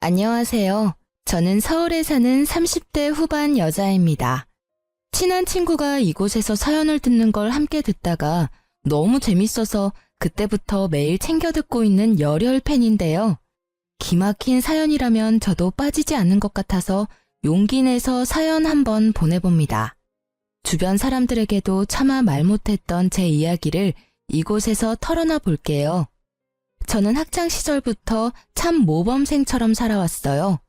안녕하세요. 저는 서울에 사는 30대 후반 여자입니다. 친한 친구가 이곳에서 사연을 듣는 걸 함께 듣다가 너무 재밌어서 그때부터 매일 챙겨 듣고 있는 열혈 팬인데요. 기막힌 사연이라면 저도 빠지지 않는 것 같아서 용기 내서 사연 한번 보내봅니다. 주변 사람들에게도 차마 말 못했던 제 이야기를 이곳에서 털어놔 볼게요. 저는 학창 시절부터 참 모범생처럼 살아왔어요.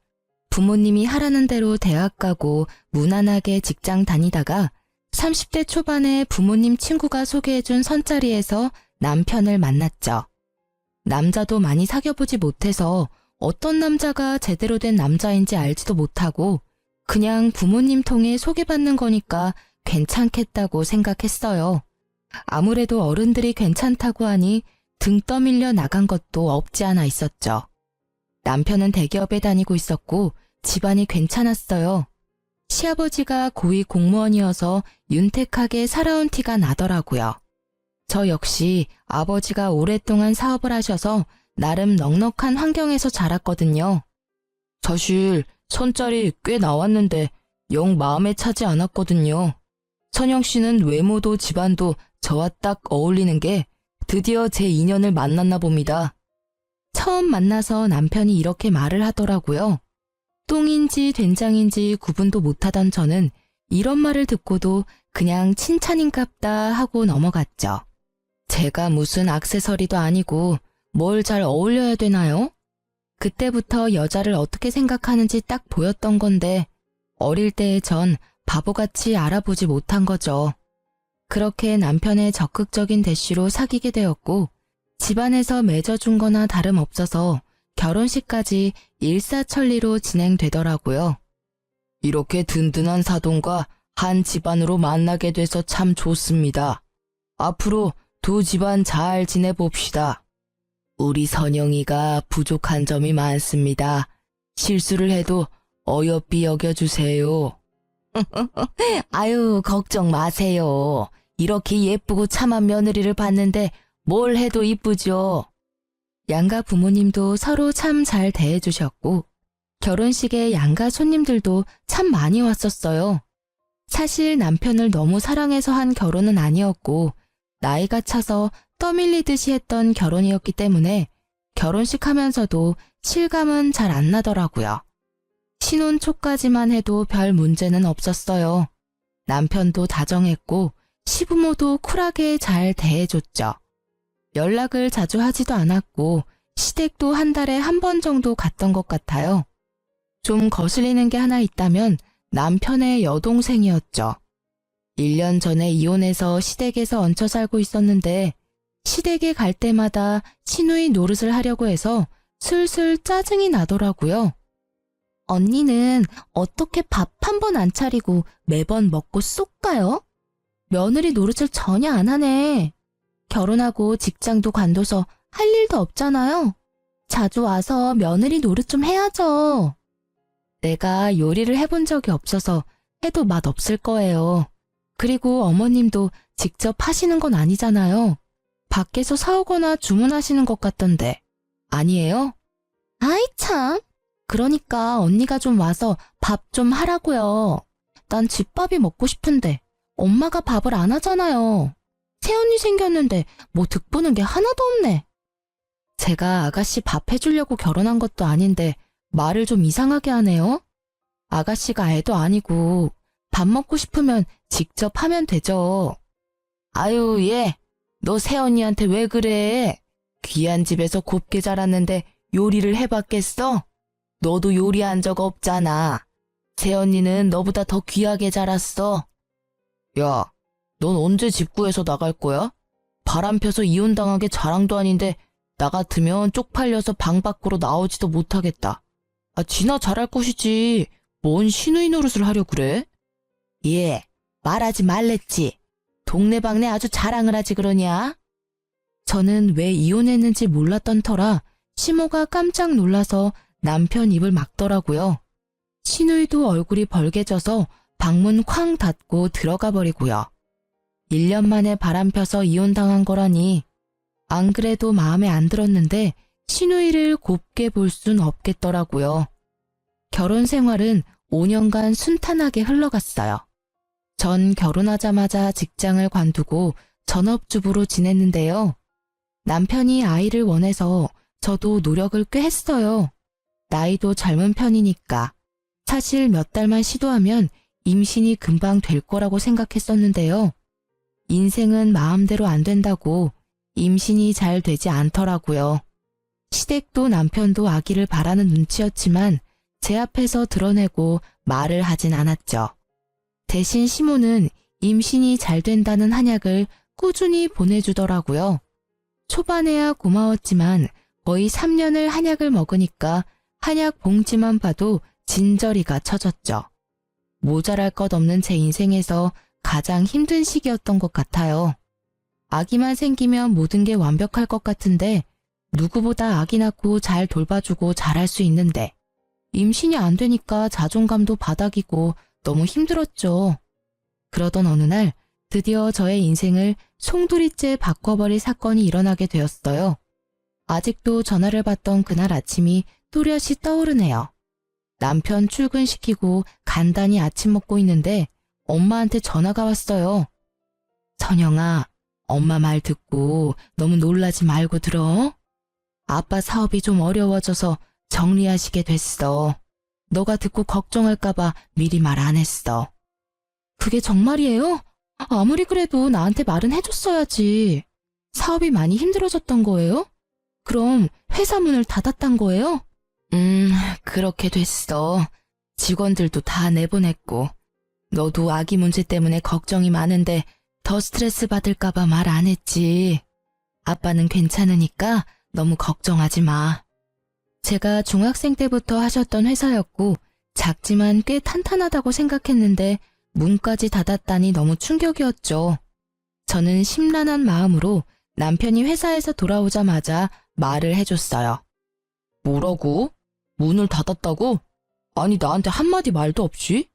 부모님이 하라는 대로 대학 가고 무난하게 직장 다니다가 30대 초반에 부모님 친구가 소개해준 선자리에서 남편을 만났죠. 남자도 많이 사귀어보지 못해서 어떤 남자가 제대로 된 남자인지 알지도 못하고 그냥 부모님 통해 소개받는 거니까 괜찮겠다고 생각했어요. 아무래도 어른들이 괜찮다고 하니 등 떠밀려 나간 것도 없지 않아 있었죠. 남편은 대기업에 다니고 있었고 집안이 괜찮았어요. 시아버지가 고위 공무원이어서 윤택하게 살아온 티가 나더라고요. 저 역시 아버지가 오랫동안 사업을 하셔서 나름 넉넉한 환경에서 자랐거든요. 사실 선짜리 꽤 나왔는데 영 마음에 차지 않았거든요. 선영 씨는 외모도 집안도 저와 딱 어울리는 게 드디어 제 인연을 만났나 봅니다. 처음 만나서 남편이 이렇게 말을 하더라고요. 똥인지 된장인지 구분도 못하던 저는 이런 말을 듣고도 그냥 칭찬인갑다 하고 넘어갔죠. 제가 무슨 액세서리도 아니고 뭘 잘 어울려야 되나요? 그때부터 여자를 어떻게 생각하는지 딱 보였던 건데 어릴 때의 전 바보같이 알아보지 못한 거죠. 그렇게 남편의 적극적인 대시로 사귀게 되었고 집안에서 맺어준 거나 다름없어서 결혼식까지 일사천리로 진행되더라고요. 이렇게 든든한 사돈과 한 집안으로 만나게 돼서 참 좋습니다. 앞으로 두 집안 잘 지내봅시다. 우리 선영이가 부족한 점이 많습니다. 실수를 해도 어여삐 여겨주세요. 아유, 걱정 마세요. 이렇게 예쁘고 참한 며느리를 봤는데 뭘 해도 이쁘죠. 양가 부모님도 서로 참 잘 대해주셨고 결혼식에 양가 손님들도 참 많이 왔었어요. 사실 남편을 너무 사랑해서 한 결혼은 아니었고 나이가 차서 떠밀리듯이 했던 결혼이었기 때문에 결혼식 하면서도 실감은 잘 안 나더라고요. 신혼 초까지만 해도 별 문제는 없었어요. 남편도 다정했고 시부모도 쿨하게 잘 대해줬죠. 연락을 자주 하지도 않았고 시댁도 한 달에 한 번 정도 갔던 것 같아요. 좀 거슬리는 게 하나 있다면 남편의 여동생이었죠. 1년 전에 이혼해서 시댁에서 얹혀 살고 있었는데 시댁에 갈 때마다 시누이 노릇을 하려고 해서 슬슬 짜증이 나더라고요. 언니는 어떻게 밥 한 번 안 차리고 매번 먹고 쏙 가요? 며느리 노릇을 전혀 안 하네. 결혼하고 직장도 관둬서 할 일도 없잖아요. 자주 와서 며느리 노릇 좀 해야죠. 내가 요리를 해본 적이 없어서 해도 맛없을 거예요. 그리고 어머님도 직접 하시는 건 아니잖아요. 밖에서 사오거나 주문하시는 것 같던데. 아니에요? 아이 참. 그러니까 언니가 좀 와서 밥 좀 하라고요. 난 집밥이 먹고 싶은데 엄마가 밥을 안 하잖아요. 새언니 생겼는데 뭐 득보는 게 하나도 없네. 제가 아가씨 밥 해주려고 결혼한 것도 아닌데 말을 좀 이상하게 하네요. 아가씨가 애도 아니고 밥 먹고 싶으면 직접 하면 되죠. 아유 얘, 너 새언니한테 왜 그래? 귀한 집에서 곱게 자랐는데 요리를 해봤겠어? 너도 요리한 적 없잖아. 새언니는 너보다 더 귀하게 자랐어. 야, 넌 언제 집 구해서 나갈 거야? 바람 펴서 이혼당한 게 자랑도 아닌데 나 같으면 쪽팔려서 방 밖으로 나오지도 못하겠다. 지나 잘할 것이지. 뭔 시누이 노릇을 하려 그래? 예, 말하지 말랬지. 동네방네 아주 자랑을 하지 그러냐? 저는 왜 이혼했는지 몰랐던 터라 시모가 깜짝 놀라서 남편 입을 막더라고요. 시누이도 얼굴이 벌개져서 방문 쾅 닫고 들어가 버리고요. 1년 만에 바람 펴서 이혼당한 거라니. 안 그래도 마음에 안 들었는데 시누이를 곱게 볼 순 없겠더라고요. 결혼 생활은 5년간 순탄하게 흘러갔어요. 전 결혼하자마자 직장을 관두고 전업주부로 지냈는데요. 남편이 아이를 원해서 저도 노력을 꽤 했어요. 나이도 젊은 편이니까. 사실 몇 달만 시도하면 임신이 금방 될 거라고 생각했었는데요. 인생은 마음대로 안 된다고 임신이 잘 되지 않더라고요. 시댁도 남편도 아기를 바라는 눈치였지만 제 앞에서 드러내고 말을 하진 않았죠. 대신 시모는 임신이 잘 된다는 한약을 꾸준히 보내주더라고요. 초반에야 고마웠지만 거의 3년을 한약을 먹으니까 한약 봉지만 봐도 진저리가 쳐졌죠. 모자랄 것 없는 제 인생에서 가장 힘든 시기였던 것 같아요. 아기만 생기면 모든 게 완벽할 것 같은데 누구보다 아기 낳고 잘 돌봐주고 잘할 수 있는데 임신이 안 되니까 자존감도 바닥이고 너무 힘들었죠. 그러던 어느 날 드디어 저의 인생을 송두리째 바꿔버릴 사건이 일어나게 되었어요. 아직도 전화를 받던 그날 아침이 또렷이 떠오르네요. 남편 출근시키고 간단히 아침 먹고 있는데 엄마한테 전화가 왔어요. 선영아, 엄마 말 듣고 너무 놀라지 말고 들어. 아빠 사업이 좀 어려워져서 정리하시게 됐어. 너가 듣고 걱정할까봐 미리 말 안 했어. 그게 정말이에요? 아무리 그래도 나한테 말은 해줬어야지. 사업이 많이 힘들어졌던 거예요? 그럼 회사 문을 닫았단 거예요? 그렇게 됐어. 직원들도 다 내보냈고. 너도 아기 문제 때문에 걱정이 많은데 더 스트레스 받을까봐 말 안 했지. 아빠는 괜찮으니까 너무 걱정하지 마. 제가 중학생 때부터 하셨던 회사였고 작지만 꽤 탄탄하다고 생각했는데 문까지 닫았다니 너무 충격이었죠. 저는 심란한 마음으로 남편이 회사에서 돌아오자마자 말을 해줬어요. 뭐라고? 문을 닫았다고? 아니 나한테 한마디 말도 없이?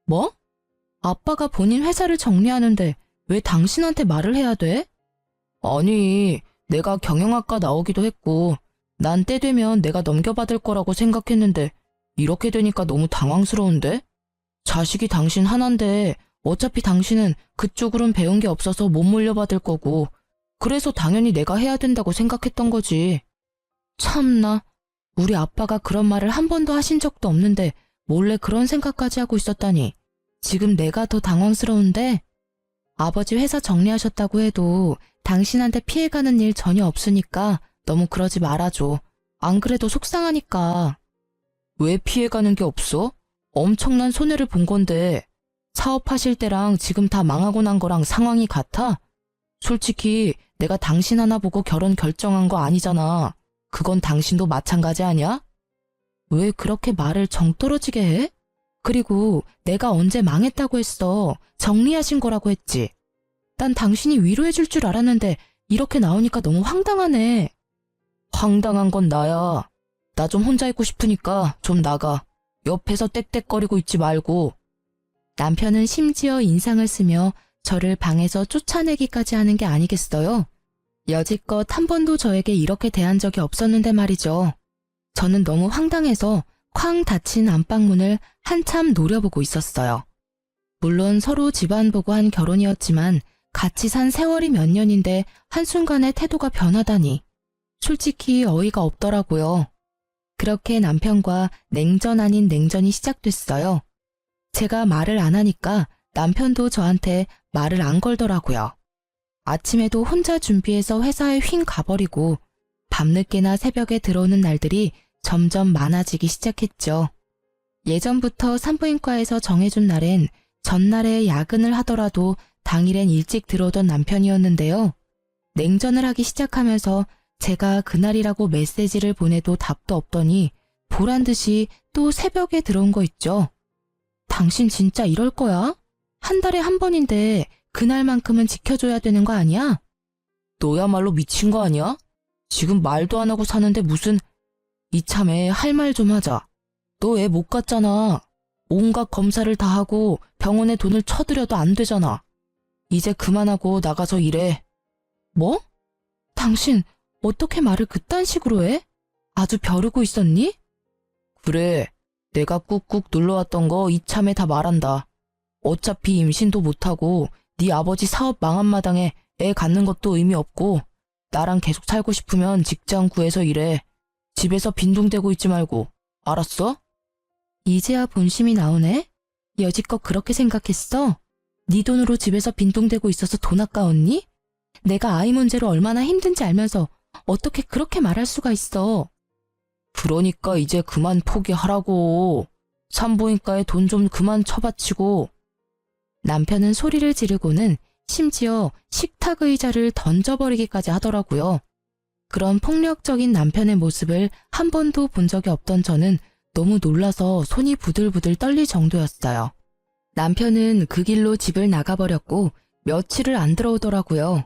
뭐? 아빠가 본인 회사를 정리하는데 왜 당신한테 말을 해야 돼? 아니, 내가 경영학과 나오기도 했고 난 때 되면 내가 넘겨받을 거라고 생각했는데 이렇게 되니까 너무 당황스러운데? 자식이 당신 하나인데 어차피 당신은 그쪽으론 배운 게 없어서 못 물려받을 거고 그래서 당연히 내가 해야 된다고 생각했던 거지. 참나, 우리 아빠가 그런 말을 한 번도 하신 적도 없는데 몰래 그런 생각까지 하고 있었다니 지금 내가 더 당황스러운데? 아버지 회사 정리하셨다고 해도 당신한테 피해가는 일 전혀 없으니까 너무 그러지 말아줘. 안 그래도 속상하니까. 왜 피해가는 게 없어? 엄청난 손해를 본 건데 사업하실 때랑 지금 다 망하고 난 거랑 상황이 같아? 솔직히 내가 당신 하나 보고 결혼 결정한 거 아니잖아. 그건 당신도 마찬가지 아니야? 왜 그렇게 말을 정 떨어지게 해? 그리고 내가 언제 망했다고 했어. 정리하신 거라고 했지. 난 당신이 위로해 줄 줄 알았는데 이렇게 나오니까 너무 황당하네. 황당한 건 나야. 나 좀 혼자 있고 싶으니까 좀 나가. 옆에서 떽떽거리고 있지 말고. 남편은 심지어 인상을 쓰며 저를 방에서 쫓아내기까지 하는 게 아니겠어요? 여지껏 한 번도 저에게 이렇게 대한 적이 없었는데 말이죠. 저는 너무 황당해서 쾅 닫힌 안방문을 한참 노려보고 있었어요. 물론 서로 집안 보고 한 결혼이었지만 같이 산 세월이 몇 년인데 한순간에 태도가 변하다니. 솔직히 어이가 없더라고요. 그렇게 남편과 냉전 아닌 냉전이 시작됐어요. 제가 말을 안 하니까 남편도 저한테 말을 안 걸더라고요. 아침에도 혼자 준비해서 회사에 휭 가버리고 밤늦게나 새벽에 들어오는 날들이 점점 많아지기 시작했죠. 예전부터 산부인과에서 정해준 날엔 전날에 야근을 하더라도 당일엔 일찍 들어오던 남편이었는데요. 냉전을 하기 시작하면서 제가 그날이라고 메시지를 보내도 답도 없더니 보란듯이 또 새벽에 들어온 거 있죠. 당신 진짜 이럴 거야? 한 달에 한 번인데 그날만큼은 지켜줘야 되는 거 아니야? 너야말로 미친 거 아니야? 지금 말도 안 하고 사는데 무슨... 이참에 할 말 좀 하자. 너 애 못 갔잖아. 온갖 검사를 다 하고 병원에 돈을 쳐들여도 안 되잖아. 이제 그만하고 나가서 일해. 뭐? 당신 어떻게 말을 그딴 식으로 해? 아주 벼르고 있었니? 그래, 내가 꾹꾹 눌러왔던 거 이참에 다 말한다. 어차피 임신도 못하고 네 아버지 사업 망한 마당에 애 갖는 것도 의미 없고 나랑 계속 살고 싶으면 직장 구해서 일해. 집에서 빈둥대고 있지 말고. 알았어? 이제야 본심이 나오네? 여지껏 그렇게 생각했어? 네 돈으로 집에서 빈둥대고 있어서 돈 아까웠니? 내가 아이 문제로 얼마나 힘든지 알면서 어떻게 그렇게 말할 수가 있어? 그러니까 이제 그만 포기하라고. 산부인과에 돈 좀 그만 처바치고. 남편은 소리를 지르고는 심지어 식탁 의자를 던져버리기까지 하더라고요. 그런 폭력적인 남편의 모습을 한 번도 본 적이 없던 저는 너무 놀라서 손이 부들부들 떨릴 정도였어요. 남편은 그 길로 집을 나가버렸고 며칠을 안 들어오더라고요.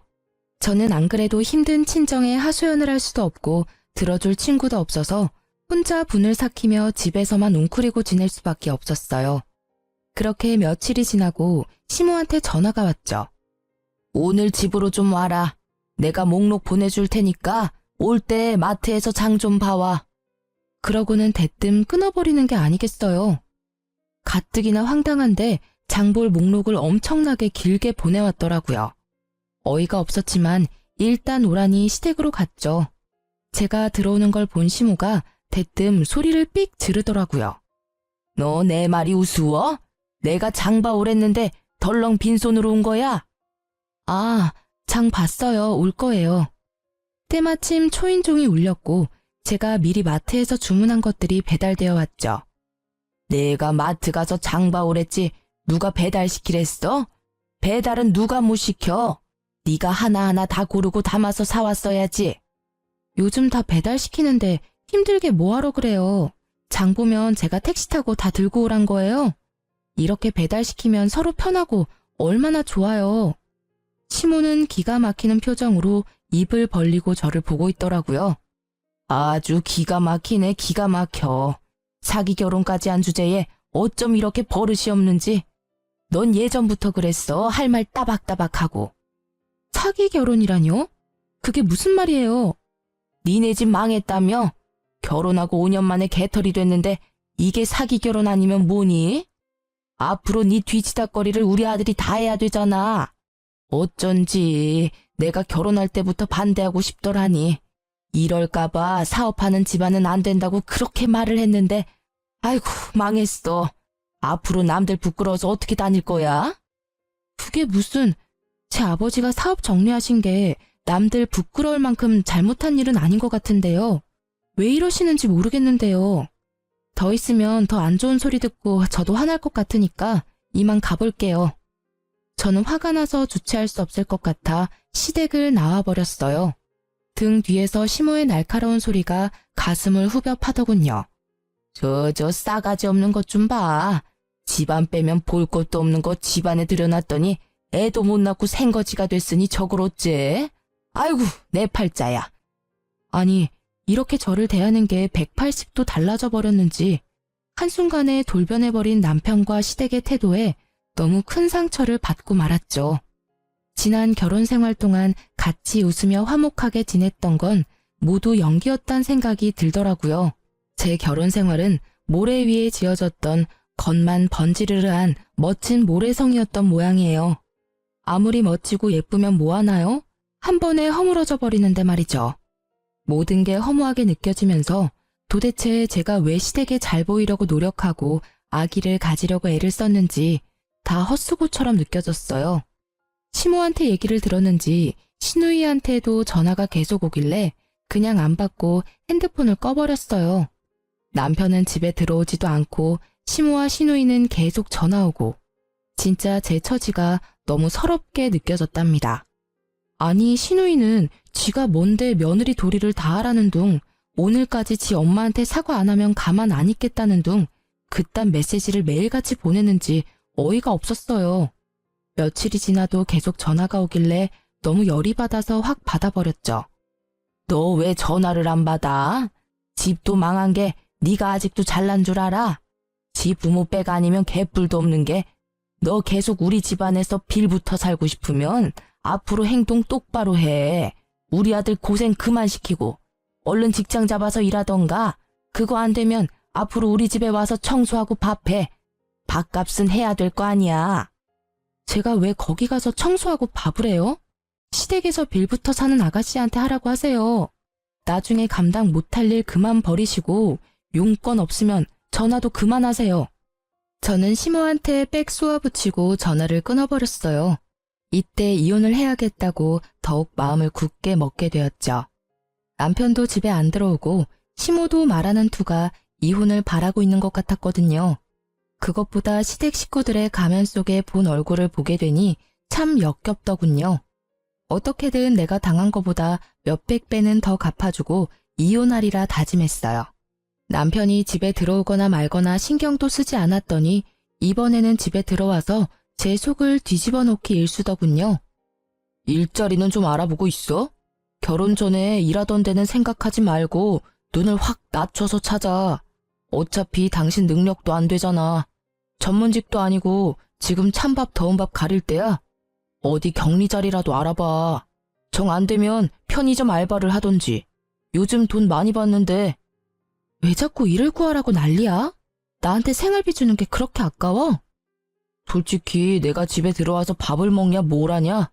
저는 안 그래도 힘든 친정에 하소연을 할 수도 없고 들어줄 친구도 없어서 혼자 분을 삭히며 집에서만 웅크리고 지낼 수밖에 없었어요. 그렇게 며칠이 지나고 시모한테 전화가 왔죠. 오늘 집으로 좀 와라. 내가 목록 보내줄 테니까 올 때 마트에서 장 좀 봐와. 그러고는 대뜸 끊어버리는 게 아니겠어요. 가뜩이나 황당한데 장볼 목록을 엄청나게 길게 보내왔더라고요. 어이가 없었지만 일단 오라니 시댁으로 갔죠. 제가 들어오는 걸 본 시모가 대뜸 소리를 삑 지르더라고요. 너 내 말이 우스워? 내가 장 봐 오랬는데 덜렁 빈손으로 온 거야? 아, 장 봤어요. 올 거예요. 때마침 초인종이 울렸고 제가 미리 마트에서 주문한 것들이 배달되어 왔죠. 내가 마트 가서 장 봐 오랬지 누가 배달시키랬어? 배달은 누가 못 시켜? 네가 하나하나 다 고르고 담아서 사왔어야지. 요즘 다 배달시키는데 힘들게 뭐하러 그래요. 장 보면 제가 택시 타고 다 들고 오란 거예요. 이렇게 배달시키면 서로 편하고 얼마나 좋아요. 시모는 기가 막히는 표정으로 입을 벌리고 저를 보고 있더라고요. 아주 기가 막히네, 기가 막혀. 사기 결혼까지 한 주제에 어쩜 이렇게 버릇이 없는지. 넌 예전부터 그랬어. 할 말 따박따박하고. 사기 결혼이라뇨? 그게 무슨 말이에요? 니네 집 망했다며? 결혼하고 5년 만에 개털이 됐는데 이게 사기 결혼 아니면 뭐니? 앞으로 네 뒤치다거리를 우리 아들이 다 해야 되잖아. 어쩐지 내가 결혼할 때부터 반대하고 싶더라니. 이럴까봐 사업하는 집안은 안 된다고 그렇게 말을 했는데 아이고 망했어. 앞으로 남들 부끄러워서 어떻게 다닐 거야? 그게 무슨 제 아버지가 사업 정리하신 게 남들 부끄러울 만큼 잘못한 일은 아닌 것 같은데요. 왜 이러시는지 모르겠는데요. 더 있으면 더 안 좋은 소리 듣고 저도 화날 것 같으니까 이만 가볼게요. 저는 화가 나서 주체할 수 없을 것 같아 시댁을 나와버렸어요. 등 뒤에서 시모의 날카로운 소리가 가슴을 후벼 파더군요. 저 싸가지 없는 것 좀 봐. 집안 빼면 볼 것도 없는 거 집안에 들여놨더니 애도 못 낳고 생거지가 됐으니 저걸 어째? 아이고 내 팔자야. 아니 이렇게 저를 대하는 게 180도 달라져 버렸는지 한순간에 돌변해버린 남편과 시댁의 태도에 너무 큰 상처를 받고 말았죠. 지난 결혼 생활 동안 같이 웃으며 화목하게 지냈던 건 모두 연기였단 생각이 들더라고요. 제 결혼 생활은 모래 위에 지어졌던 겉만 번지르르한 멋진 모래성이었던 모양이에요. 아무리 멋지고 예쁘면 뭐하나요? 한 번에 허물어져 버리는데 말이죠. 모든 게 허무하게 느껴지면서 도대체 제가 왜 시댁에 잘 보이려고 노력하고 아기를 가지려고 애를 썼는지 다 헛수고처럼 느껴졌어요. 시모한테 얘기를 들었는지 시누이한테도 전화가 계속 오길래 그냥 안 받고 핸드폰을 꺼버렸어요. 남편은 집에 들어오지도 않고 시모와 시누이는 계속 전화 오고 진짜 제 처지가 너무 서럽게 느껴졌답니다. 아니 시누이는 지가 뭔데 며느리 도리를 다 하라는 둥 오늘까지 지 엄마한테 사과 안 하면 가만 안 있겠다는 둥 그딴 메시지를 매일같이 보내는지 어이가 없었어요. 며칠이 지나도 계속 전화가 오길래 너무 열이 받아서 확 받아버렸죠. 너 왜 전화를 안 받아? 집도 망한 게 네가 아직도 잘난 줄 알아? 지 부모 빼가 아니면 개뿔도 없는 게 너 계속 우리 집안에서 빌붙어 살고 싶으면 앞으로 행동 똑바로 해. 우리 아들 고생 그만 시키고 얼른 직장 잡아서 일하던가. 그거 안 되면 앞으로 우리 집에 와서 청소하고 밥해. 밥값은 해야 될 거 아니야. 제가 왜 거기 가서 청소하고 밥을 해요? 시댁에서 빌부터 사는 아가씨한테 하라고 하세요. 나중에 감당 못할 일 그만 버리시고 용건 없으면 전화도 그만하세요. 저는 시모한테 빽 쏘아붙이고 전화를 끊어버렸어요. 이때 이혼을 해야겠다고 더욱 마음을 굳게 먹게 되었죠. 남편도 집에 안 들어오고 시모도 말하는 투가 이혼을 바라고 있는 것 같았거든요. 그것보다 시댁 식구들의 가면 속에 본 얼굴을 보게 되니 참 역겹더군요. 어떻게든 내가 당한 것보다 몇백 배는 더 갚아주고 이혼하리라 다짐했어요. 남편이 집에 들어오거나 말거나 신경도 쓰지 않았더니 이번에는 집에 들어와서 제 속을 뒤집어 놓기 일쑤더군요. 일자리는 좀 알아보고 있어? 결혼 전에 일하던 데는 생각하지 말고 눈을 확 낮춰서 찾아. 어차피 당신 능력도 안 되잖아. 전문직도 아니고 지금 찬밥 더운 밥 가릴 때야. 어디 격리 자리라도 알아봐. 정 안 되면 편의점 알바를 하던지. 요즘 돈 많이 받는데. 왜 자꾸 일을 구하라고 난리야? 나한테 생활비 주는 게 그렇게 아까워? 솔직히 내가 집에 들어와서 밥을 먹냐 뭘 하냐?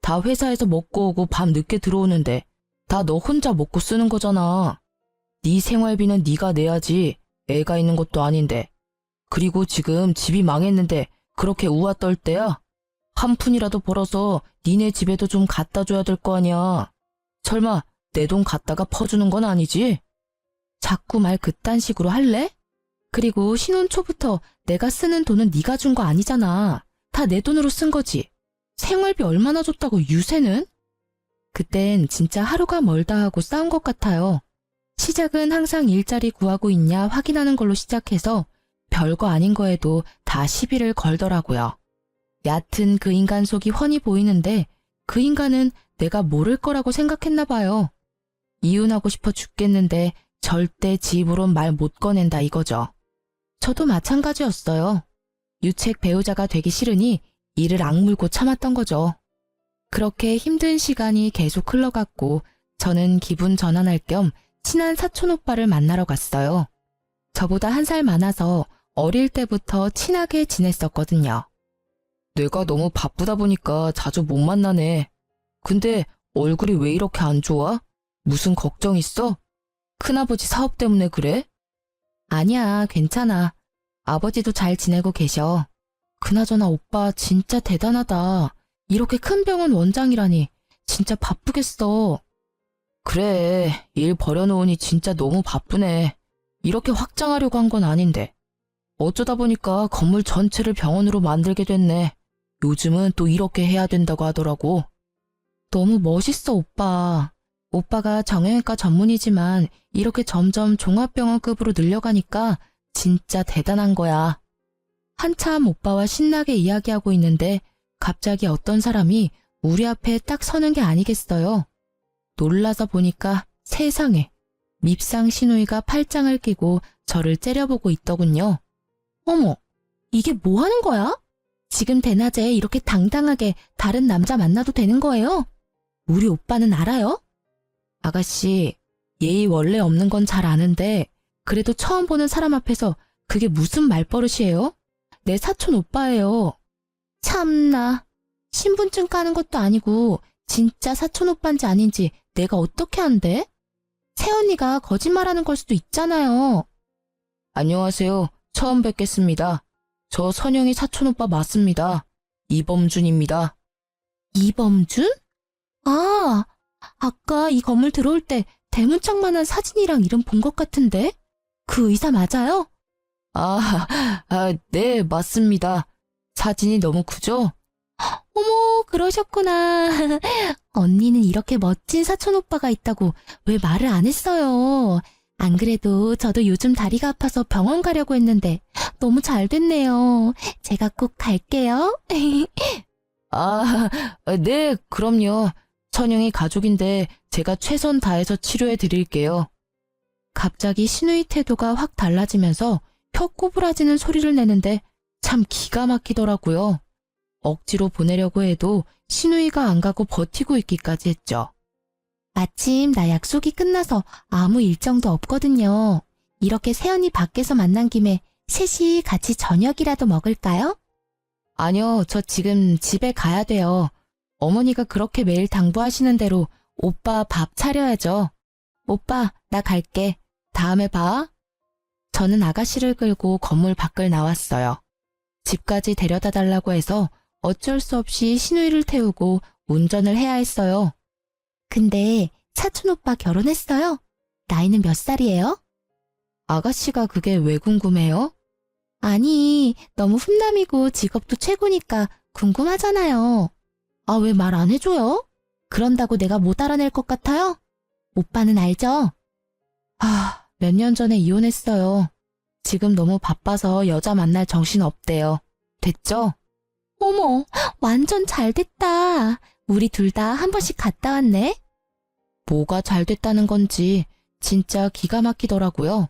다 회사에서 먹고 오고 밤 늦게 들어오는데 다 너 혼자 먹고 쓰는 거잖아. 네 생활비는 네가 내야지. 애가 있는 것도 아닌데. 그리고 지금 집이 망했는데 그렇게 우아 떨 때야? 한 푼이라도 벌어서 니네 집에도 좀 갖다 줘야 될 거 아니야. 설마 내 돈 갖다가 퍼주는 건 아니지? 자꾸 말 그딴 식으로 할래? 그리고 신혼 초부터 내가 쓰는 돈은 네가 준 거 아니잖아. 다 내 돈으로 쓴 거지. 생활비 얼마나 줬다고 유세는? 그땐 진짜 하루가 멀다 하고 싸운 것 같아요. 시작은 항상 일자리 구하고 있냐 확인하는 걸로 시작해서 별거 아닌 거에도 다 시비를 걸더라고요. 얕은 그 인간 속이 훤히 보이는데 그 인간은 내가 모를 거라고 생각했나 봐요. 이혼하고 싶어 죽겠는데 절대 지 입으로 말 못 꺼낸다 이거죠. 저도 마찬가지였어요. 유책 배우자가 되기 싫으니 이를 악물고 참았던 거죠. 그렇게 힘든 시간이 계속 흘러갔고 저는 기분 전환할 겸 친한 사촌 오빠를 만나러 갔어요. 저보다 한 살 많아서 어릴 때부터 친하게 지냈었거든요. 내가 너무 바쁘다 보니까 자주 못 만나네. 근데 얼굴이 왜 이렇게 안 좋아? 무슨 걱정 있어? 큰아버지 사업 때문에 그래? 아니야, 괜찮아. 아버지도 잘 지내고 계셔. 그나저나 오빠 진짜 대단하다. 이렇게 큰 병원 원장이라니 진짜 바쁘겠어. 그래, 일 버려놓으니 진짜 너무 바쁘네. 이렇게 확장하려고 한 건 아닌데. 어쩌다 보니까 건물 전체를 병원으로 만들게 됐네. 요즘은 또 이렇게 해야 된다고 하더라고. 너무 멋있어, 오빠. 오빠가 정형외과 전문이지만 이렇게 점점 종합병원급으로 늘려가니까 진짜 대단한 거야. 한참 오빠와 신나게 이야기하고 있는데 갑자기 어떤 사람이 우리 앞에 딱 서는 게 아니겠어요. 놀라서 보니까 세상에 밉상 시누이가 팔짱을 끼고 저를 째려보고 있더군요. 어머, 이게 뭐 하는 거야? 지금 대낮에 이렇게 당당하게 다른 남자 만나도 되는 거예요? 우리 오빠는 알아요? 아가씨, 예의 원래 없는 건 잘 아는데 그래도 처음 보는 사람 앞에서 그게 무슨 말버릇이에요? 내 사촌 오빠예요. 참나, 신분증 까는 것도 아니고 진짜 사촌 오빠인지 아닌지 내가 어떻게 안대? 새언니가 거짓말하는 걸 수도 있잖아요. 안녕하세요. 처음 뵙겠습니다. 저 선영이 사촌 오빠 맞습니다. 이범준입니다. 이범준? 아, 아까 이 건물 들어올 때 대문짝만한 사진이랑 이름 본 것 같은데? 그 의사 맞아요? 네, 맞습니다. 사진이 너무 크죠? 어머, 그러셨구나. 언니는 이렇게 멋진 사촌 오빠가 있다고 왜 말을 안 했어요? 안 그래도 저도 요즘 다리가 아파서 병원 가려고 했는데 너무 잘 됐네요. 제가 꼭 갈게요. 네, 그럼요. 선영이 가족인데 제가 최선 다해서 치료해 드릴게요. 갑자기 시누이 태도가 확 달라지면서 혀 꼬부라지는 소리를 내는데 참 기가 막히더라고요. 억지로 보내려고 해도 시누이가 안 가고 버티고 있기까지 했죠. 마침 나 약속이 끝나서 아무 일정도 없거든요. 이렇게 세연이 밖에서 만난 김에 셋이 같이 저녁이라도 먹을까요? 아니요, 저 지금 집에 가야 돼요. 어머니가 그렇게 매일 당부하시는 대로 오빠 밥 차려야죠. 오빠, 나 갈게. 다음에 봐. 저는 아가씨를 끌고 건물 밖을 나왔어요. 집까지 데려다 달라고 해서 어쩔 수 없이 신우이를 태우고 운전을 해야 했어요. 근데 사촌 오빠 결혼했어요? 나이는 몇 살이에요? 아가씨가 그게 왜 궁금해요? 아니, 너무 훈남이고 직업도 최고니까 궁금하잖아요. 아, 왜 말 안 해줘요? 그런다고 내가 못 알아낼 것 같아요? 오빠는 알죠? 몇 년 전에 이혼했어요. 지금 너무 바빠서 여자 만날 정신 없대요. 됐죠? 어머, 완전 잘 됐다. 우리 둘 다 한 번씩 갔다 왔네. 뭐가 잘 됐다는 건지 진짜 기가 막히더라고요.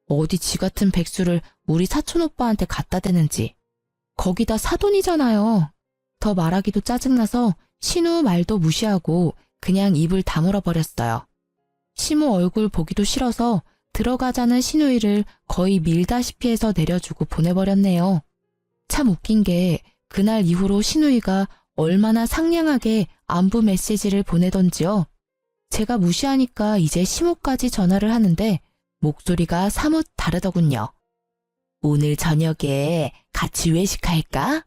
어디 지 같은 백수를 우리 사촌 오빠한테 갖다 대는지. 거기다 사돈이잖아요. 더 말하기도 짜증나서 신우 말도 무시하고 그냥 입을 다물어 버렸어요. 시모 얼굴 보기도 싫어서 들어가자는 신우이를 거의 밀다시피 해서 내려주고 보내버렸네요. 참 웃긴 게 그날 이후로 신우이가 얼마나 상냥하게 안부 메시지를 보내던지요. 제가 무시하니까 이제 시모까지 전화를 하는데 목소리가 사뭇 다르더군요. 오늘 저녁에 같이 외식할까?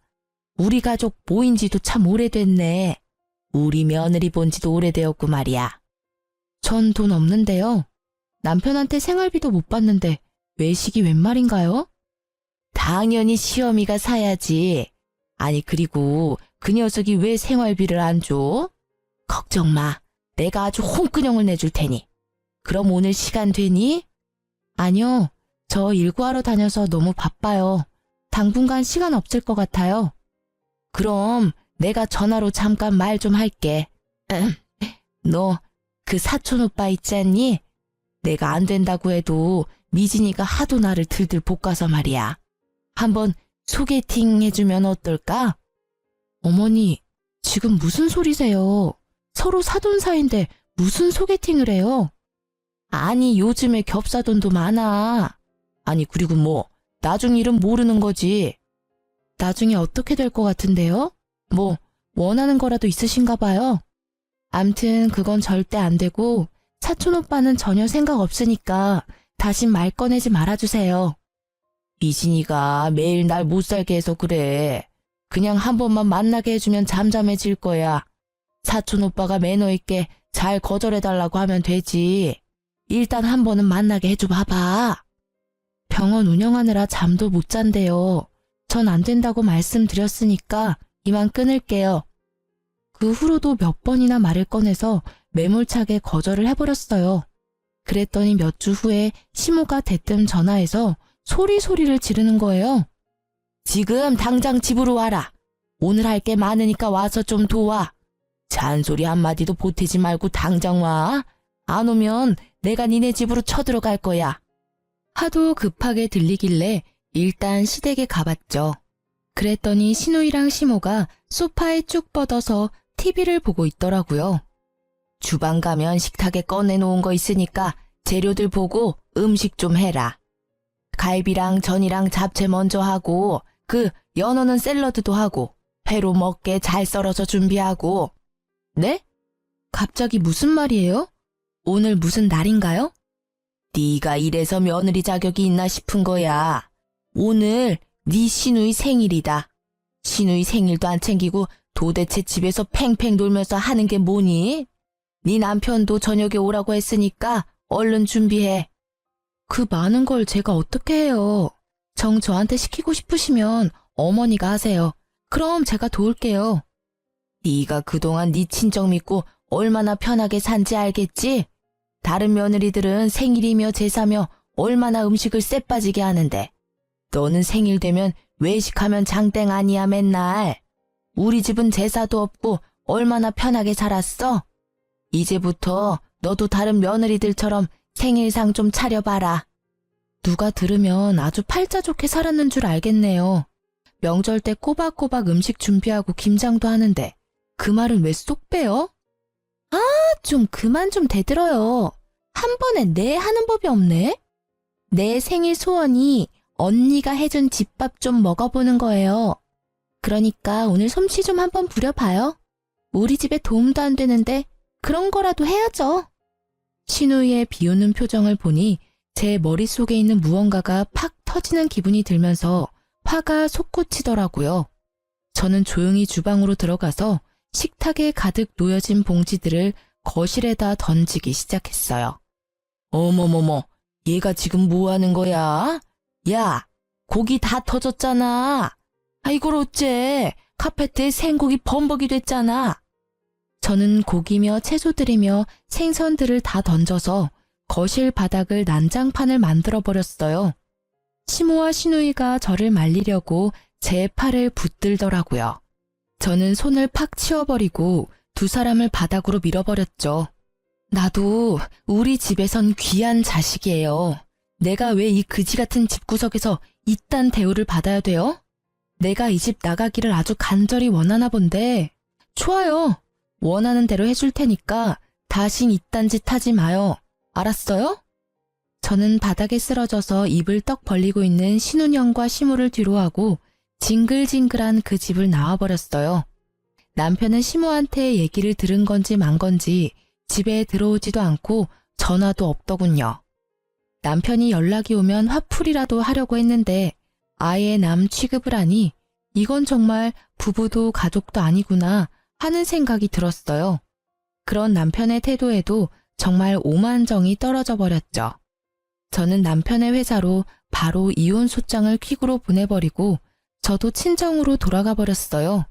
우리 가족 모인 지도 참 오래됐네. 우리 며느리 본 지도 오래되었고 말이야. 전 돈 없는데요. 남편한테 생활비도 못 받는데 외식이 웬 말인가요? 당연히 시어미가 사야지. 아니 그리고 그 녀석이 왜 생활비를 안 줘? 걱정 마. 내가 아주 홍근형을 내줄 테니. 그럼 오늘 시간 되니? 아니요. 저 일구하러 다녀서 너무 바빠요. 당분간 시간 없을 것 같아요. 그럼 내가 전화로 잠깐 말 좀 할게. 너 그 사촌 오빠 있지 않니? 내가 안 된다고 해도 미진이가 하도 나를 들들 볶아서 말이야. 한번 소개팅 해주면 어떨까? 어머니, 지금 무슨 소리세요? 서로 사돈 사이인데 무슨 소개팅을 해요? 아니, 요즘에 겹사돈도 많아. 아니, 그리고 뭐, 나중 일은 모르는 거지. 나중에 어떻게 될 것 같은데요? 뭐, 원하는 거라도 있으신가 봐요. 암튼 그건 절대 안 되고, 사촌 오빠는 전혀 생각 없으니까 다신 말 꺼내지 말아주세요. 미진이가 매일 날 못 살게 해서 그래. 그냥 한 번만 만나게 해주면 잠잠해질 거야. 사촌 오빠가 매너 있게 잘 거절해달라고 하면 되지. 일단 한 번은 만나게 해줘 봐봐. 병원 운영하느라 잠도 못 잔대요. 전 안 된다고 말씀드렸으니까 이만 끊을게요. 그 후로도 몇 번이나 말을 꺼내서 매몰차게 거절을 해버렸어요. 그랬더니 몇 주 후에 시모가 대뜸 전화해서 소리를 지르는 거예요. 지금 당장 집으로 와라. 오늘 할 게 많으니까 와서 좀 도와. 잔소리 한마디도 보태지 말고 당장 와. 안 오면 내가 니네 집으로 쳐들어갈 거야. 하도 급하게 들리길래 일단 시댁에 가봤죠. 그랬더니 신우이랑 시모가 소파에 쭉 뻗어서 TV를 보고 있더라고요. 주방 가면 식탁에 꺼내놓은 거 있으니까 재료들 보고 음식 좀 해라. 갈비랑 전이랑 잡채 먼저 하고 그 연어는 샐러드도 하고 회로 먹게 잘 썰어서 준비하고. 네? 갑자기 무슨 말이에요? 오늘 무슨 날인가요? 네가 이래서 며느리 자격이 있나 싶은 거야. 오늘 네 시누이 생일이다. 시누이 생일도 안 챙기고 도대체 집에서 팽팽 놀면서 하는 게 뭐니? 네 남편도 저녁에 오라고 했으니까 얼른 준비해. 그 많은 걸 제가 어떻게 해요? 정 저한테 시키고 싶으시면 어머니가 하세요. 그럼 제가 도울게요. 네가 그동안 네 친정 믿고 얼마나 편하게 산지 알겠지? 다른 며느리들은 생일이며 제사며 얼마나 음식을 쎄빠지게 하는데 너는 생일 되면 외식하면 장땡 아니야 맨날. 우리 집은 제사도 없고 얼마나 편하게 살았어? 이제부터 너도 다른 며느리들처럼 생일상 좀 차려봐라. 누가 들으면 아주 팔자 좋게 살았는 줄 알겠네요. 명절 때 꼬박꼬박 음식 준비하고 김장도 하는데 그 말은 왜 쏙 빼요? 좀 그만 좀 대들어요. 한 번에 네 하는 법이 없네. 내 생일 소원이 언니가 해준 집밥 좀 먹어보는 거예요. 그러니까 오늘 솜씨 좀 한번 부려봐요. 우리 집에 도움도 안 되는데 그런 거라도 해야죠. 신우이의 비웃는 표정을 보니 제 머릿속에 있는 무언가가 팍 터지는 기분이 들면서 화가 솟구치더라고요. 저는 조용히 주방으로 들어가서 식탁에 가득 놓여진 봉지들을 거실에다 던지기 시작했어요. 어머머머, 얘가 지금 뭐 하는 거야? 야, 고기 다 터졌잖아. 아, 이걸 어째? 카페트에 생고기 범벅이 됐잖아. 저는 고기며 채소들이며 생선들을 다 던져서 거실 바닥을 난장판을 만들어버렸어요. 시모와 시누이가 저를 말리려고 제 팔을 붙들더라고요. 저는 손을 팍 치워버리고 두 사람을 바닥으로 밀어버렸죠. 나도 우리 집에선 귀한 자식이에요. 내가 왜 이 그지 같은 집구석에서 이딴 대우를 받아야 돼요? 내가 이 집 나가기를 아주 간절히 원하나 본데. 좋아요. 원하는 대로 해줄 테니까 다신 이딴 짓 하지 마요. 알았어요? 저는 바닥에 쓰러져서 입을 떡 벌리고 있는 신운영과 시모를 뒤로하고 징글징글한 그 집을 나와버렸어요. 남편은 시모한테 얘기를 들은 건지 만 건지 집에 들어오지도 않고 전화도 없더군요. 남편이 연락이 오면 화풀이라도 하려고 했는데 아예 남 취급을 하니 이건 정말 부부도 가족도 아니구나 하는 생각이 들었어요. 그런 남편의 태도에도 정말 오만정이 떨어져 버렸죠. 저는 남편의 회사로 바로 이혼 소장을 퀵으로 보내버리고 저도 친정으로 돌아가 버렸어요.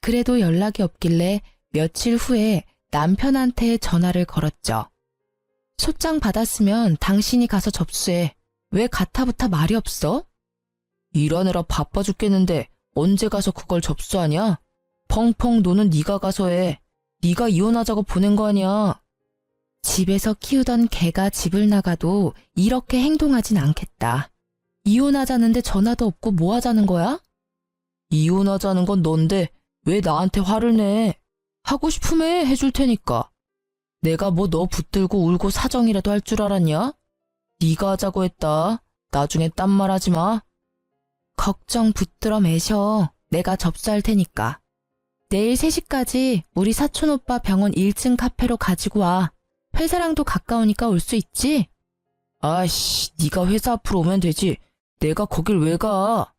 그래도 연락이 없길래 며칠 후에 남편한테 전화를 걸었죠. 소장 받았으면 당신이 가서 접수해. 왜 가타부타 말이 없어? 일하느라 바빠 죽겠는데 언제 가서 그걸 접수하냐? 펑펑 노는 네가 가서 해. 네가 이혼하자고 보낸 거 아니야. 집에서 키우던 개가 집을 나가도 이렇게 행동하진 않겠다. 이혼하자는데 전화도 없고 뭐 하자는 거야? 이혼하자는 건 넌데 왜 나한테 화를 내? 하고 싶으면 해줄 테니까. 내가 뭐 너 붙들고 울고 사정이라도 할 줄 알았냐? 네가 하자고 했다. 나중에 딴 말 하지 마. 걱정 붙들어 매셔. 내가 접수할 테니까. 내일 3시까지 우리 사촌오빠 병원 1층 카페로 가지고 와. 회사랑도 가까우니까 올 수 있지? 아이씨, 네가 회사 앞으로 오면 되지. 내가 거길 왜 가?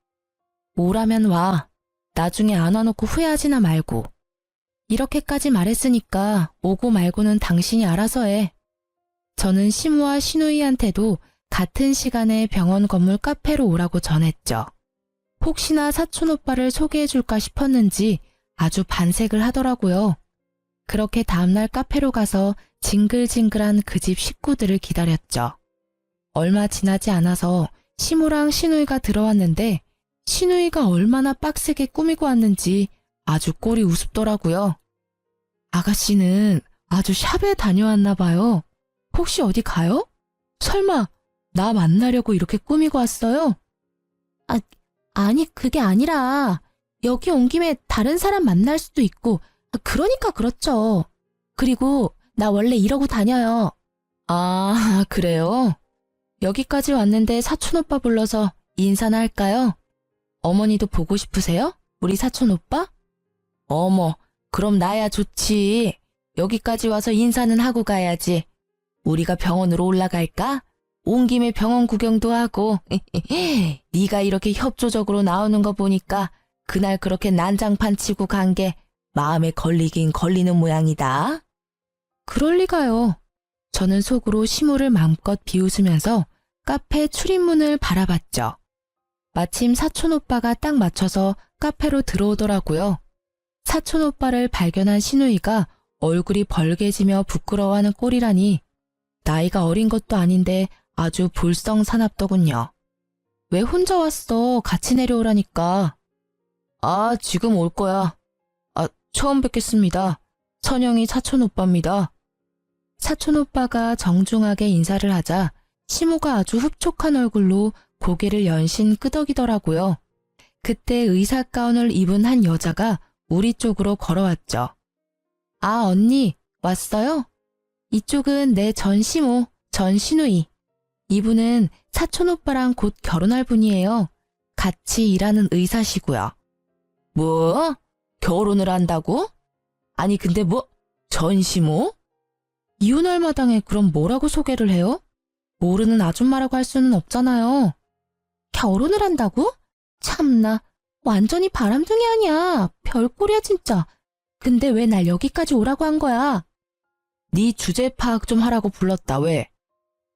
오라면 와. 나중에 안 와놓고 후회하지나 말고. 이렇게까지 말했으니까 오고 말고는 당신이 알아서 해. 저는 시무와 시누이한테도 같은 시간에 병원 건물 카페로 오라고 전했죠. 혹시나 사촌오빠를 소개해줄까 싶었는지 아주 반색을 하더라고요. 그렇게 다음날 카페로 가서 징글징글한 그 집 식구들을 기다렸죠. 얼마 지나지 않아서 시모랑 시누이가 들어왔는데 시누이가 얼마나 빡세게 꾸미고 왔는지 아주 꼴이 우습더라고요. 아가씨는 아주 샵에 다녀왔나 봐요. 혹시 어디 가요? 설마 나 만나려고 이렇게 꾸미고 왔어요? 아니 그게 아니라 여기 온 김에 다른 사람 만날 수도 있고 그러니까 그렇죠. 그리고 나 원래 이러고 다녀요. 아, 그래요? 여기까지 왔는데 사촌오빠 불러서 인사나 할까요? 어머니도 보고 싶으세요? 우리 사촌오빠? 어머, 그럼 나야 좋지. 여기까지 와서 인사는 하고 가야지. 우리가 병원으로 올라갈까? 온 김에 병원 구경도 하고. 네가 이렇게 협조적으로 나오는 거 보니까 그날 그렇게 난장판 치고 간 게 마음에 걸리긴 걸리는 모양이다. 그럴 리가요. 저는 속으로 시모를 마음껏 비웃으면서 카페 출입문을 바라봤죠. 마침 사촌오빠가 딱 맞춰서 카페로 들어오더라고요. 사촌오빠를 발견한 시누이가 얼굴이 벌개지며 부끄러워하는 꼴이라니 나이가 어린 것도 아닌데 아주 볼썽사납더군요. 왜 혼자 왔어? 같이 내려오라니까. 아, 지금 올 거야. 처음 뵙겠습니다. 선영이 사촌오빠입니다. 사촌오빠가 정중하게 인사를 하자 시모가 아주 흡족한 얼굴로 고개를 연신 끄덕이더라고요. 그때 의사 가운을 입은 한 여자가 우리 쪽으로 걸어왔죠. 아, 언니, 왔어요? 이쪽은 내 전시모, 전신우이. 이분은 사촌 오빠랑 곧 결혼할 분이에요. 같이 일하는 의사시고요. 뭐? 결혼을 한다고? 아니 근데 뭐 전시모? 이혼할 마당에 그럼 뭐라고 소개를 해요? 모르는 아줌마라고 할 수는 없잖아요. 결혼을 한다고? 참나, 완전히 바람둥이 아니야. 별꼴이야 진짜. 근데 왜 날 여기까지 오라고 한 거야? 네 주제 파악 좀 하라고 불렀다. 왜?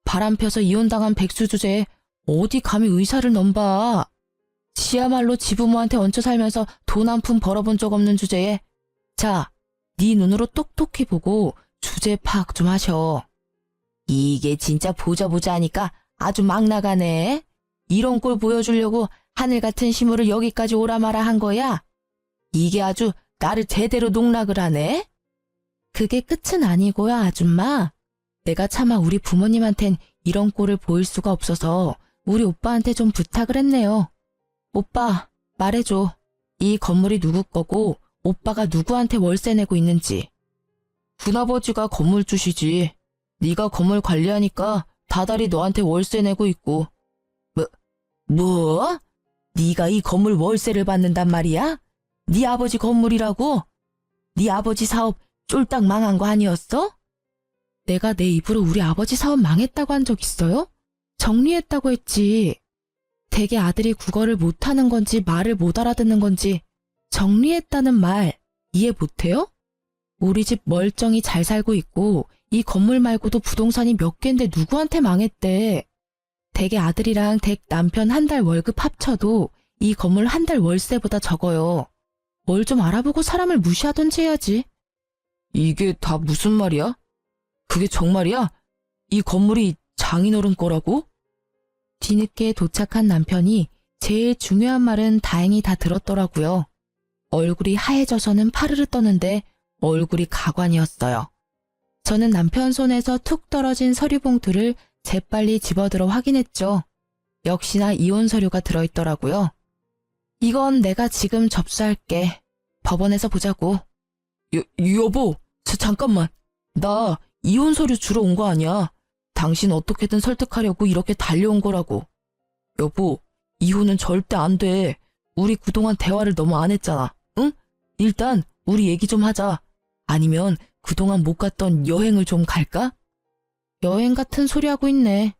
바람 펴서 이혼당한 백수 주제에 어디 감히 의사를 넘봐. 지야말로 지부모한테 얹혀 살면서 돈 한 푼 벌어본 적 없는 주제에 자, 네 눈으로 똑똑히 보고 주제 파악 좀 하셔. 이게 진짜 보자 하니까 아주 막 나가네. 이런 꼴 보여주려고 하늘 같은 시무를 여기까지 오라 마라 한 거야? 이게 아주 나를 제대로 농락을 하네? 그게 끝은 아니고요, 아줌마. 내가 차마 우리 부모님한텐 이런 꼴을 보일 수가 없어서 우리 오빠한테 좀 부탁을 했네요. 오빠, 말해줘. 이 건물이 누구 거고 오빠가 누구한테 월세 내고 있는지. 큰아버지가 건물주시지. 네가 건물 관리하니까 다달이 너한테 월세 내고 있고. 뭐? 네가 이 건물 월세를 받는단 말이야? 네 아버지 건물이라고? 네 아버지 사업 쫄딱 망한 거 아니었어? 내가 내 입으로 우리 아버지 사업 망했다고 한 적 있어요? 정리했다고 했지. 대개 아들이 국어를 못하는 건지 말을 못 알아듣는 건지 정리했다는 말 이해 못해요? 우리 집 멀쩡히 잘 살고 있고 이 건물 말고도 부동산이 몇 개인데 누구한테 망했대. 대개 아들이랑 댁 남편 한 달 월급 합쳐도 이 건물 한 달 월세보다 적어요. 뭘 좀 알아보고 사람을 무시하던지 해야지. 이게 다 무슨 말이야? 그게 정말이야? 이 건물이 장인어른 거라고? 뒤늦게 도착한 남편이 제일 중요한 말은 다행히 다 들었더라고요. 얼굴이 하얘져서는 파르르 떠는데 얼굴이 가관이었어요. 저는 남편 손에서 툭 떨어진 서류 봉투를 재빨리 집어들어 확인했죠. 역시나 이혼 서류가 들어있더라고요. 이건 내가 지금 접수할게. 법원에서 보자고. 여보, 잠깐만. 나 이혼 서류 주러 온 거 아니야. 당신 어떻게든 설득하려고 이렇게 달려온 거라고. 여보, 이혼은 절대 안 돼. 우리 그동안 대화를 너무 안 했잖아. 응? 일단 우리 얘기 좀 하자. 아니면 그동안 못 갔던 여행을 좀 갈까? 여행 같은 소리 하고 있네.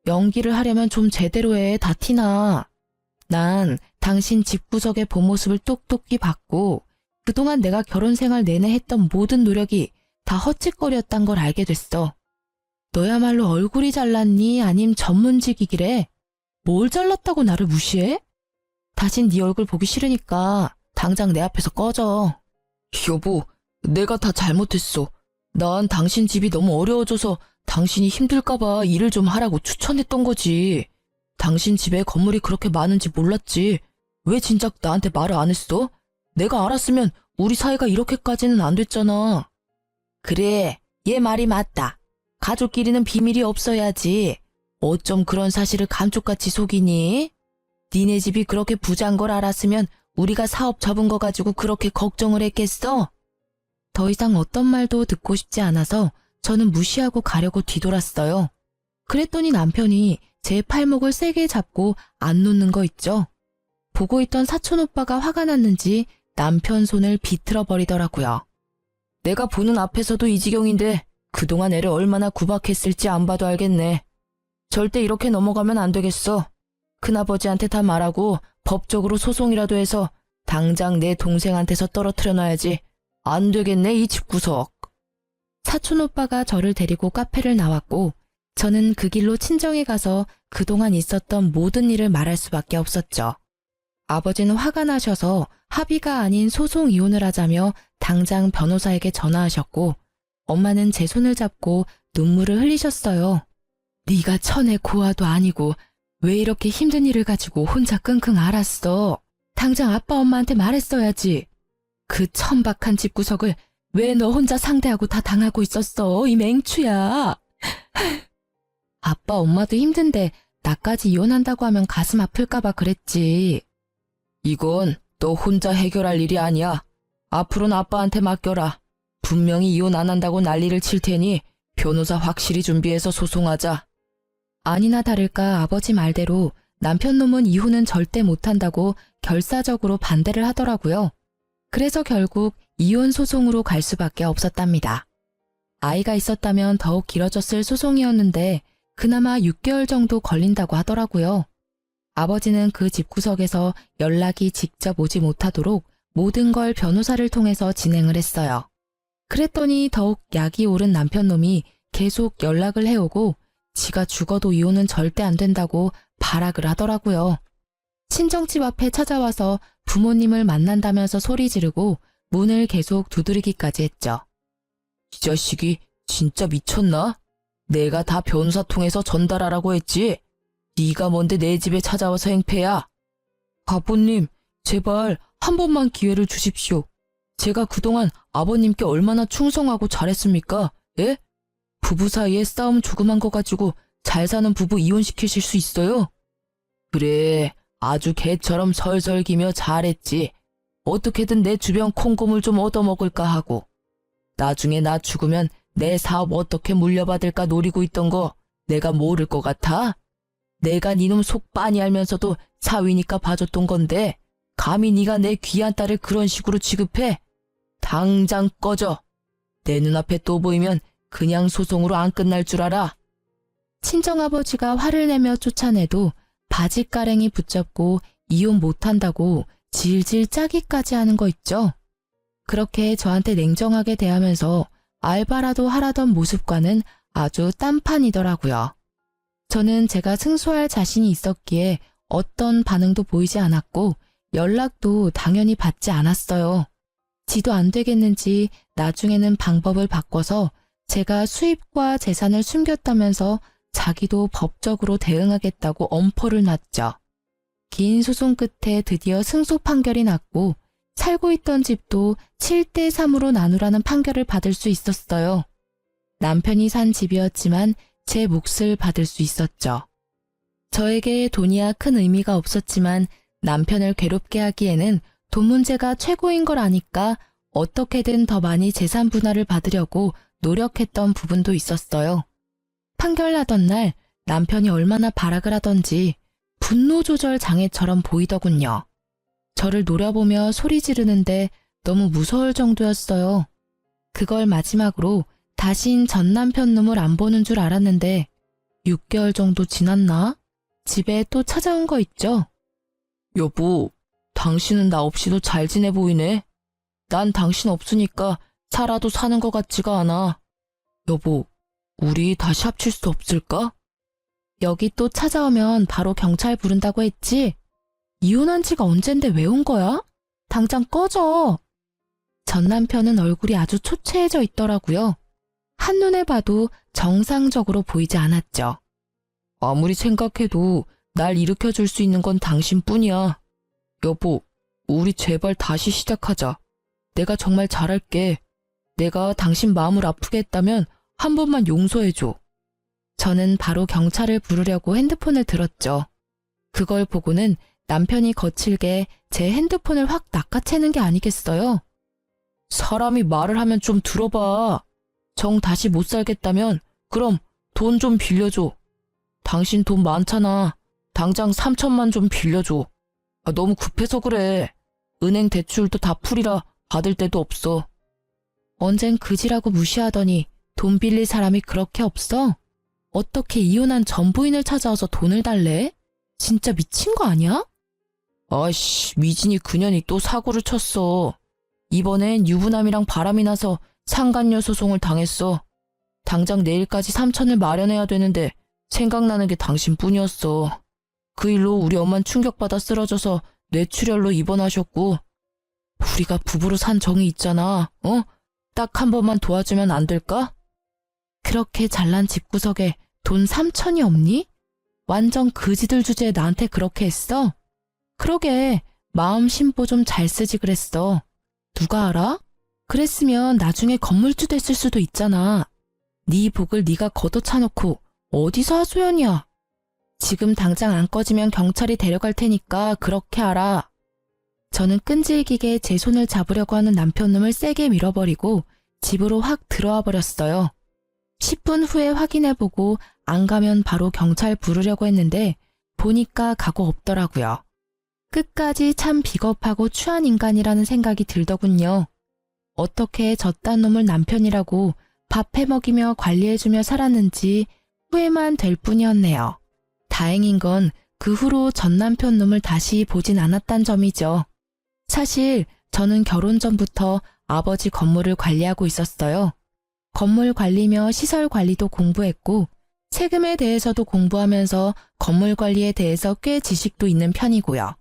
연기를 하려면 좀 제대로 해. 다 티나. 난 당신 집구석의 본 모습을 똑똑히 봤고 그동안 내가 결혼 생활 내내 했던 모든 노력이 다 헛짓거리였단 걸 알게 됐어. 너야말로 얼굴이 잘났니? 아님 전문직이기래? 뭘 잘났다고 나를 무시해? 다신 네 얼굴 보기 싫으니까 당장 내 앞에서 꺼져. 여보, 내가 다 잘못했어. 난 당신 집이 너무 어려워져서 당신이 힘들까봐 일을 좀 하라고 추천했던 거지. 당신 집에 건물이 그렇게 많은지 몰랐지. 왜 진작 나한테 말을 안 했어? 내가 알았으면 우리 사이가 이렇게까지는 안 됐잖아. 그래, 얘 말이 맞다. 가족끼리는 비밀이 없어야지. 어쩜 그런 사실을 감쪽같이 속이니? 니네 집이 그렇게 부자인 걸 알았으면 우리가 사업 접은 거 가지고 그렇게 걱정을 했겠어? 더 이상 어떤 말도 듣고 싶지 않아서 저는 무시하고 가려고 뒤돌았어요. 그랬더니 남편이 제 팔목을 세게 잡고 안 놓는 거 있죠. 보고 있던 사촌 오빠가 화가 났는지 남편 손을 비틀어 버리더라고요. 내가 보는 앞에서도 이 지경인데 그동안 애를 얼마나 구박했을지 안 봐도 알겠네. 절대 이렇게 넘어가면 안 되겠어. 큰아버지한테 다 말하고 법적으로 소송이라도 해서 당장 내 동생한테서 떨어뜨려 놔야지. 안 되겠네, 이 집구석. 사촌 오빠가 저를 데리고 카페를 나왔고 저는 그 길로 친정에 가서 그동안 있었던 모든 일을 말할 수밖에 없었죠. 아버지는 화가 나셔서 합의가 아닌 소송 이혼을 하자며 당장 변호사에게 전화하셨고 엄마는 제 손을 잡고 눈물을 흘리셨어요. 네가 천의 고아도 아니고 왜 이렇게 힘든 일을 가지고 혼자 끙끙 앓았어. 당장 아빠 엄마한테 말했어야지. 그 천박한 집구석을 왜 너 혼자 상대하고 다 당하고 있었어, 이 맹추야. 아빠 엄마도 힘든데 나까지 이혼한다고 하면 가슴 아플까봐 그랬지. 이건 너 혼자 해결할 일이 아니야. 앞으로는 아빠한테 맡겨라. 분명히 이혼 안 한다고 난리를 칠 테니 변호사 확실히 준비해서 소송하자. 아니나 다를까 아버지 말대로 남편 놈은 이혼은 절대 못한다고 결사적으로 반대를 하더라고요. 그래서 결국 이혼 소송으로 갈 수밖에 없었답니다. 아이가 있었다면 더욱 길어졌을 소송이었는데 그나마 6개월 정도 걸린다고 하더라고요. 아버지는 그 집구석에서 연락이 직접 오지 못하도록 모든 걸 변호사를 통해서 진행을 했어요. 그랬더니 더욱 약이 오른 남편 놈이 계속 연락을 해오고 지가 죽어도 이혼은 절대 안 된다고 발악을 하더라고요. 친정집 앞에 찾아와서 부모님을 만난다면서 소리 지르고 문을 계속 두드리기까지 했죠. 이 자식이 진짜 미쳤나? 내가 다 변호사 통해서 전달하라고 했지. 네가 뭔데 내 집에 찾아와서 행패야. 아버님, 제발 한 번만 기회를 주십시오. 제가 그동안 아버님께 얼마나 충성하고 잘했습니까? 예? 부부 사이에 싸움 조그만 거 가지고 잘 사는 부부 이혼시키실 수 있어요? 그래, 아주 개처럼 설설기며 잘했지. 어떻게든 내 주변 콩고물 좀 얻어먹을까 하고. 나중에 나 죽으면 내 사업 어떻게 물려받을까 노리고 있던 거 내가 모를 것 같아? 내가 니놈 속 빤히 알면서도 사위니까 봐줬던 건데 감히 네가 내 귀한 딸을 그런 식으로 취급해? 당장 꺼져. 내 눈앞에 또 보이면 그냥 소송으로 안 끝날 줄 알아. 친정아버지가 화를 내며 쫓아내도 바짓가랭이 붙잡고 이혼 못한다고 질질 짜기까지 하는 거 있죠. 그렇게 저한테 냉정하게 대하면서 알바라도 하라던 모습과는 아주 딴판이더라고요. 저는 제가 승소할 자신이 있었기에 어떤 반응도 보이지 않았고 연락도 당연히 받지 않았어요. 지도 안 되겠는지 나중에는 방법을 바꿔서 제가 수입과 재산을 숨겼다면서 자기도 법적으로 대응하겠다고 엄포를 놨죠. 긴 소송 끝에 드디어 승소 판결이 났고 살고 있던 집도 7대 3으로 나누라는 판결을 받을 수 있었어요. 남편이 산 집이었지만 제 몫을 받을 수 있었죠. 저에게 돈이야 큰 의미가 없었지만 남편을 괴롭게 하기에는 돈 문제가 최고인 걸 아니까 어떻게든 더 많이 재산 분할을 받으려고 노력했던 부분도 있었어요. 판결 나던 날 남편이 얼마나 발악을 하던지 분노 조절 장애처럼 보이더군요. 저를 노려보며 소리 지르는데 너무 무서울 정도였어요. 그걸 마지막으로 다신 전 남편 놈을 안 보는 줄 알았는데 6개월 정도 지났나? 집에 또 찾아온 거 있죠? 여보, 당신은 나 없이도 잘 지내 보이네. 난 당신 없으니까 살아도 사는 것 같지가 않아. 여보, 우리 다시 합칠 수 없을까? 여기 또 찾아오면 바로 경찰 부른다고 했지? 이혼한 지가 언젠데 왜 온 거야? 당장 꺼져. 전 남편은 얼굴이 아주 초췌해져 있더라고요. 한눈에 봐도 정상적으로 보이지 않았죠. 아무리 생각해도 날 일으켜줄 수 있는 건 당신뿐이야. 여보, 우리 제발 다시 시작하자. 내가 정말 잘할게. 내가 당신 마음을 아프게 했다면 한 번만 용서해줘. 저는 바로 경찰을 부르려고 핸드폰을 들었죠. 그걸 보고는 남편이 거칠게 제 핸드폰을 확 낚아채는 게 아니겠어요? 사람이 말을 하면 좀 들어봐. 정 다시 못 살겠다면 그럼 돈 좀 빌려줘. 당신 돈 많잖아. 당장 3천만 좀 빌려줘. 너무 급해서 그래. 은행 대출도 다 풀이라 받을 데도 없어. 언젠 그지라고 무시하더니 돈 빌릴 사람이 그렇게 없어? 어떻게 이혼한 전 부인을 찾아와서 돈을 달래? 진짜 미친 거 아니야? 아이씨, 미진이 그년이 또 사고를 쳤어. 이번엔 유부남이랑 바람이 나서 상간녀 소송을 당했어. 당장 내일까지 3천을 마련해야 되는데 생각나는 게 당신뿐이었어. 그 일로 우리 엄만 충격받아 쓰러져서 뇌출혈로 입원하셨고 우리가 부부로 산 정이 있잖아. 딱 한 번만 도와주면 안 될까? 그렇게 잘난 집구석에 돈 3천이 없니? 완전 그지들 주제에 나한테 그렇게 했어? 그러게 마음 심보 좀 잘 쓰지 그랬어. 누가 알아? 그랬으면 나중에 건물주 됐을 수도 있잖아. 네 복을 네가 걷어차놓고 어디서 하소연이야. 지금 당장 안 꺼지면 경찰이 데려갈 테니까 그렇게 알아. 저는 끈질기게 제 손을 잡으려고 하는 남편놈을 세게 밀어버리고 집으로 확 들어와 버렸어요. 10분 후에 확인해보고 안 가면 바로 경찰 부르려고 했는데 보니까 각오 없더라고요. 끝까지 참 비겁하고 추한 인간이라는 생각이 들더군요. 어떻게 저딴 놈을 남편이라고 밥 해먹이며 관리해주며 살았는지 후회만 될 뿐이었네요. 다행인 건 그 후로 전 남편 놈을 다시 보진 않았단 점이죠. 사실 저는 결혼 전부터 아버지 건물을 관리하고 있었어요. 건물 관리며 시설 관리도 공부했고 세금에 대해서도 공부하면서 건물 관리에 대해서 꽤 지식도 있는 편이고요.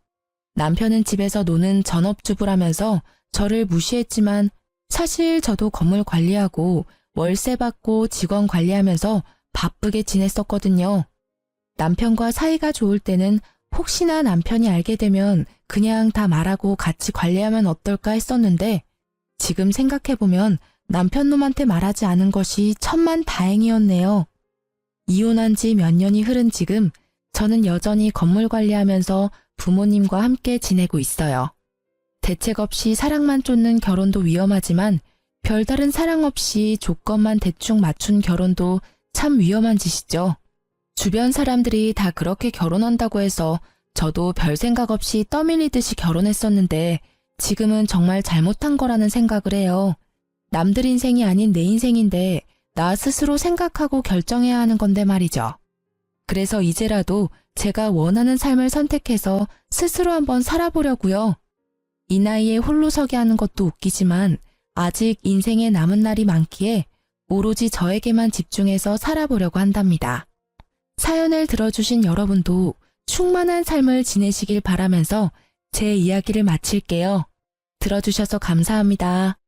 남편은 집에서 노는 전업주부라면서 저를 무시했지만 사실 저도 건물 관리하고 월세 받고 직원 관리하면서 바쁘게 지냈었거든요. 남편과 사이가 좋을 때는 혹시나 남편이 알게 되면 그냥 다 말하고 같이 관리하면 어떨까 했었는데 지금 생각해보면 남편 놈한테 말하지 않은 것이 천만 다행이었네요. 이혼한 지 몇 년이 흐른 지금 저는 여전히 건물 관리하면서 부모님과 함께 지내고 있어요. 대책 없이 사랑만 쫓는 결혼도 위험하지만 별다른 사랑 없이 조건만 대충 맞춘 결혼도 참 위험한 짓이죠. 주변 사람들이 다 그렇게 결혼한다고 해서 저도 별 생각 없이 떠밀리듯이 결혼했었는데 지금은 정말 잘못한 거라는 생각을 해요. 남들 인생이 아닌 내 인생인데 나 스스로 생각하고 결정해야 하는 건데 말이죠. 그래서 이제라도 제가 원하는 삶을 선택해서 스스로 한번 살아보려고요. 이 나이에 홀로 서게 하는 것도 웃기지만 아직 인생에 남은 날이 많기에 오로지 저에게만 집중해서 살아보려고 한답니다. 사연을 들어주신 여러분도 충만한 삶을 지내시길 바라면서 제 이야기를 마칠게요. 들어주셔서 감사합니다.